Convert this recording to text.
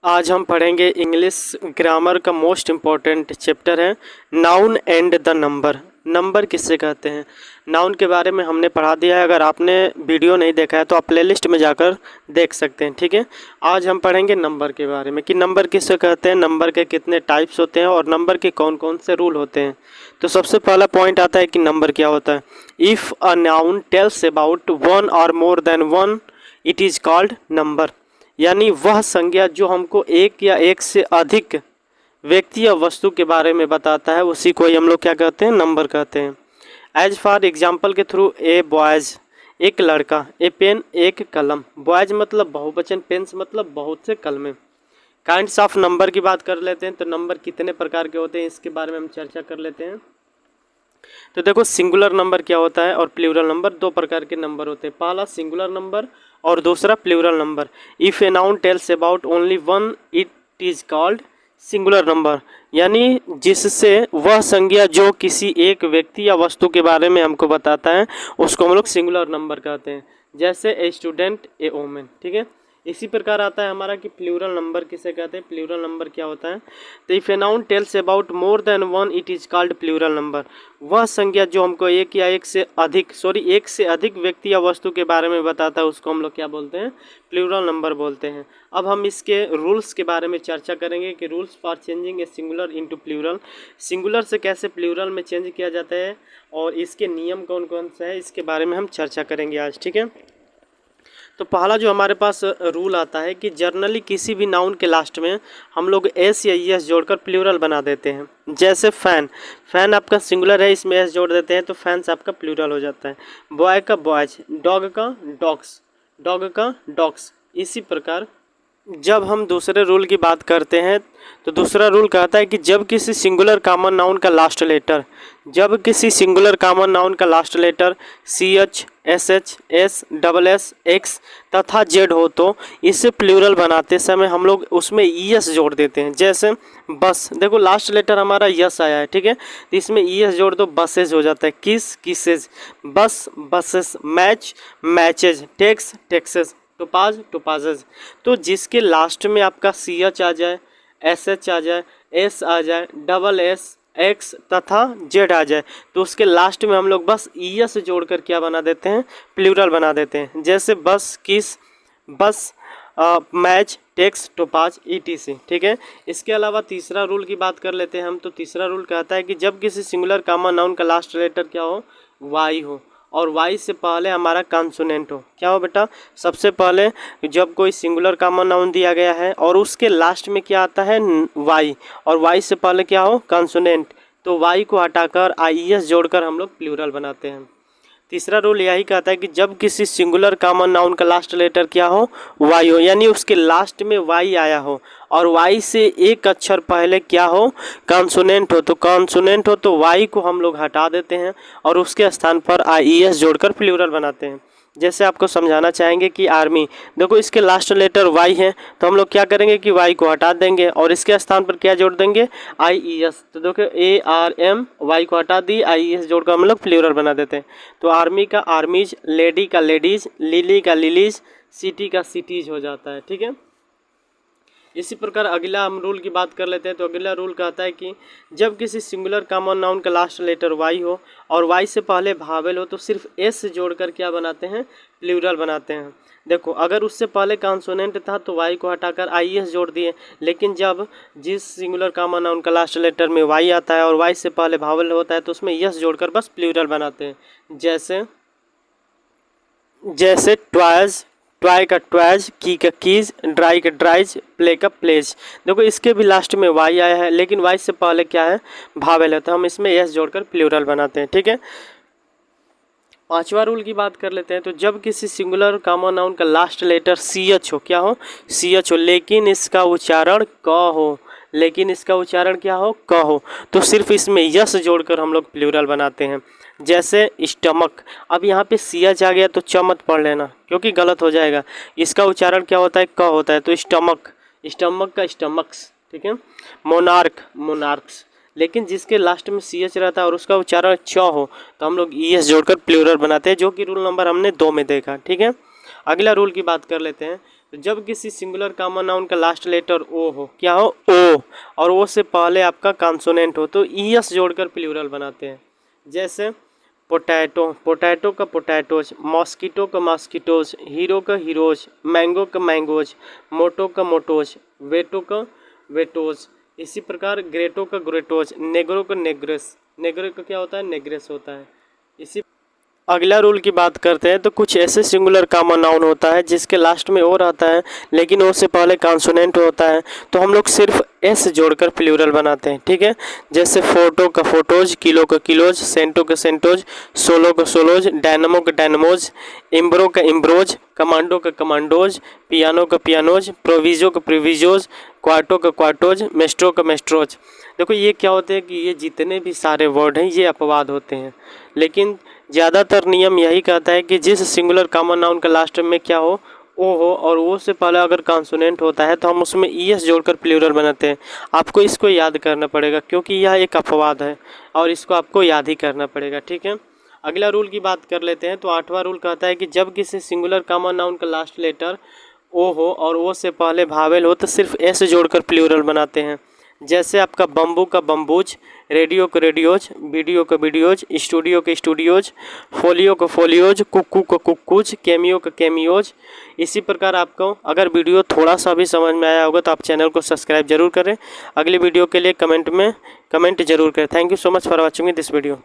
आज हम पढ़ेंगे इंग्लिश ग्रामर का मोस्ट इम्पॉर्टेंट चैप्टर है noun and the number. Number किससे कहते हैं, नाउन के बारे में हमने पढ़ा दिया है। अगर आपने वीडियो नहीं देखा है तो आप प्लेलिस्ट में जाकर देख सकते हैं। ठीक है, आज हम पढ़ेंगे नंबर के बारे में कि नंबर किससे कहते हैं, नंबर के कितने टाइप्स होते हैं और नंबर के कौन कौन से रूल होते हैं। तो सबसे पहला पॉइंट आता है कि नंबर क्या होता है। If a noun tells about one or more than one it is called number. यानी वह संज्ञा जो हमको एक या एक से अधिक व्यक्ति या वस्तु के बारे में बताता है उसी को ही हम लोग क्या कहते हैं, नंबर कहते हैं। एज फॉर एग्जाम्पल के थ्रू, ए बॉयज़ एक लड़का, ए पेन एक कलम। बॉयज़ मतलब बहुवचन, पेन्स मतलब बहुत से कलमें। काइंड्स ऑफ नंबर की बात कर लेते हैं। तो नंबर कितने प्रकार के होते हैं इसके बारे में हम चर्चा कर लेते हैं। तो देखो, सिंगुलर नंबर क्या होता है और प्लूरल नंबर, दो प्रकार के नंबर होते हैं। पहला सिंगुलर नंबर और दूसरा plural number. If a noun tells about only one it is called singular number. यानी जिससे वह संज्ञा जो किसी एक व्यक्ति या वस्तु के बारे में हमको बताता है उसको हम लोग सिंगुलर नंबर कहते हैं। जैसे ए स्टूडेंट, ए वोमेन। ठीक है, इसी प्रकार आता है हमारा कि प्लूरल नंबर किसे कहते हैं। प्लूरल नंबर क्या होता है, तो if a noun tells about more than one it is called plural number. वह संज्ञा जो हमको एक या एक से अधिक व्यक्ति या वस्तु के बारे में बताता है उसको हम लोग क्या बोलते हैं, प्लूरल नंबर बोलते हैं। अब हम इसके रूल्स के बारे में चर्चा करेंगे कि rules for changing a singular into plural, singular से कैसे प्लूरल में चेंज किया जाता है और इसके नियम कौन कौन से हैं इसके बारे में हम चर्चा करेंगे आज। ठीक है, तो पहला जो हमारे पास रूल आता है कि जर्नली किसी भी नाउन के लास्ट में हम लोग एस या एस जोड़कर प्लूरल बना देते हैं। जैसे फैन, फैन आपका सिंगुलर है, इसमें एस जोड़ देते हैं तो फैंस आपका प्लूरल हो जाता है। बॉय का बॉयज, डॉग का डॉग्स, डॉग का डॉग्स। इसी प्रकार जब हम दूसरे रूल की बात करते हैं तो दूसरा रूल कहता है कि जब किसी सिंगुलर कॉमन नाउन का last letter, C H, S H, S, double S, X तथा जेड हो तो इसे प्लूरल बनाते समय हम लोग उसमें ईएस जोड़ देते हैं। जैसे बस, देखो लास्ट लेटर हमारा यस आया है। ठीक है, तो इसमें ईएस जोड़ दो, बसेज हो जाता है। Kiss, kisses, bus, buses, match, matches, tax, taxes, topaz, topazes. तो जिसके लास्ट में आपका सी एच आ जाए, एस एच आ जाए, एस आ जाए, डबल एस, एक्स तथा जेड आ जाए तो उसके लास्ट में हम लोग बस ई से जोड़कर क्या बना देते हैं, प्लूरल बना देते हैं। जैसे बस, किस, बस, मैच, टेक्स, टोपाज, ईटीसी। ठीक है, इसके अलावा तीसरा रूल की बात कर लेते हैं हम। तो तीसरा रूल कहता है कि जब किसी सिंगुलर कॉमन नाउन का लास्ट लेटर क्या हो, वाई हो और वाई से पहले हमारा कॉन्सोनेंट हो। क्या हो बेटा, सबसे पहले जब कोई सिंगुलर कॉमन नाउन दिया गया है और उसके लास्ट में क्या आता है, वाई, और वाई से पहले क्या हो, कॉन्सोनेंट, तो वाई को हटाकर आईएस जोड़कर हम लोग प्लूरल बनाते हैं। तीसरा रूल यही कहता है कि जब किसी सिंगुलर कॉमन नाउन का लास्ट लेटर क्या हो, वाई हो, यानी उसके लास्ट में वाई आया हो और वाई से एक अक्षर पहले क्या हो, कॉन्सोनेंट हो, तो कॉन्सोनेंट हो तो वाई को हम लोग हटा देते हैं और उसके स्थान पर आईएस जोड़कर प्लूरल बनाते हैं। जैसे आपको समझाना चाहेंगे कि आर्मी, देखो इसके लास्ट लेटर वाई है तो हम लोग क्या करेंगे कि वाई को हटा देंगे और इसके स्थान पर क्या जोड़ देंगे, आई ई एस। तो देखो ए आर एम, वाई को हटा दी, आई ई एस जोड़कर हम लोग प्लूरल बना देते हैं। तो आर्मी का आर्मीज, लेडी का लेडीज, लिली का लिलीज, सिटी का सिटीज हो जाता है। ठीक है, इसी प्रकार अगला हम रूल की बात कर लेते हैं। तो अगला रूल कहता है कि जब किसी सिंगुलर कॉमन नाउन का लास्ट लेटर वाई हो और वाई से पहले भावेल हो तो सिर्फ एस से जोड़कर क्या बनाते हैं, प्लूरल बनाते हैं। देखो अगर उससे पहले कॉन्सोनेंट था तो वाई को हटाकर आई एस जोड़ दिए, लेकिन जब जिस सिंगुलर कॉमन नाउन का लास्ट लेटर में वाई आता है और वाई से पहले भावेल होता है तो उसमें यस जोड़कर बस प्लूरल बनाते हैं। जैसे ट्वाइज, ट्वाई का ट्वाइज, की का कीज, ड्राई का ड्राइज, प्ले का प्लेज। देखो इसके भी लास्ट में वाई आया है लेकिन वाई से पहले क्या है, भावेल है, तो हम इसमें एस जोड़कर प्लूरल बनाते हैं। ठीक है, पांचवा रूल की बात कर लेते हैं। तो जब किसी सिंगुलर कॉमन नाउन का लास्ट लेटर सी एच हो, क्या हो, सी एच हो, लेकिन इसका उच्चारण क हो, क्या हो, क हो, तो सिर्फ इसमें यस जोड़कर हम लोग प्लूरल बनाते हैं। जैसे स्टमक, अब यहाँ पे सी एच आ गया तो च मत पढ़ लेना क्योंकि गलत हो जाएगा। इसका उच्चारण क्या होता है, क होता है, तो स्टमक, स्टमक का स्टमक्स। ठीक है, मोनार्क, मोनार्क्स, लेकिन जिसके लास्ट में सी एच रहता है और उसका उच्चारण च हो तो हम लोग ई एस जोड़कर प्लूरल बनाते हैं, जो कि रूल नंबर हमने 2 में देखा। ठीक है, अगला रूल की बात कर लेते हैं। तो जब किसी सिंगुलर कॉमन नाउन का लास्ट लेटर ओ हो, क्या हो, ओ, और ओ से पहले आपका कॉन्सोनेंट हो तो ईएस जोड़कर प्लूरल बनाते हैं। जैसे पोटैटो, पोटैटो का पोटैटोज, मॉस्किटो का मॉस्किटोज, हीरो का हीरोज, मैंगो का मैंगोज, मोटो का मोटोज, वेटो का वेटोज। इसी प्रकार ग्रेटो का ग्रेटोज, नेग्रो का नेग्रेस, नेग्रो का क्या होता है, नेग्रेस होता है। इसी अगला रूल की बात करते हैं तो कुछ ऐसे सिंगुलर कॉमन नाउन होता है जिसके लास्ट में ओ रहता है लेकिन ओ से पहले कॉन्सोनेंट होता है, तो हम लोग सिर्फ एस जोड़कर प्लूरल बनाते हैं, ठीक है। जैसे फोटो का फोटोज, किलो का किलोज, सेंटो का सेंटोज, सोलो का सोलोज, डायनमो का डायनमोज, इम्ब्रो का इम्ब्रोज, कमांडो का कमांडोज, पियानो का पियानोज, प्रोविजो का प्रोविजोज, क्वार्टो का क्वार्टोज, मेस्ट्रो का मेस्ट्रोज। देखो ये क्या होते हैं कि ये जितने भी सारे वर्ड हैं ये अपवाद होते हैं, लेकिन ज़्यादातर नियम यही कहता है कि जिस सिंगुलर कॉमन नाउन का लास्ट में क्या हो, ओ हो, और वो से पहले अगर कॉन्सोनेंट होता है तो हम उसमें ईएस जोड़कर प्लूरल बनाते हैं। आपको इसको याद करना पड़ेगा क्योंकि यह एक अपवाद है और इसको आपको याद ही करना पड़ेगा, ठीक है। अगला रूल की बात कर लेते हैं तो 8वां रूल कहता है कि जब किसी सिंगुलर कॉमन नाउन का लास्ट लेटर ओ हो और ओ से पहले भावेल हो तो सिर्फ एस जोड़कर प्लूरल बनाते हैं। जैसे आपका बम्बू का बम्बूज, रेडियो का रेडियोज, वीडियो का वीडियोज, स्टूडियो के स्टूडियोज, फोलियो का फोलियोज, कुक्कू का कुक्कूज, कैमियो का कैमियोज। इसी प्रकार आपको अगर वीडियो थोड़ा सा भी समझ में आया होगा तो आप चैनल को सब्सक्राइब जरूर करें। अगली वीडियो के लिए कमेंट जरूर करें। Thank you so much for watching this video.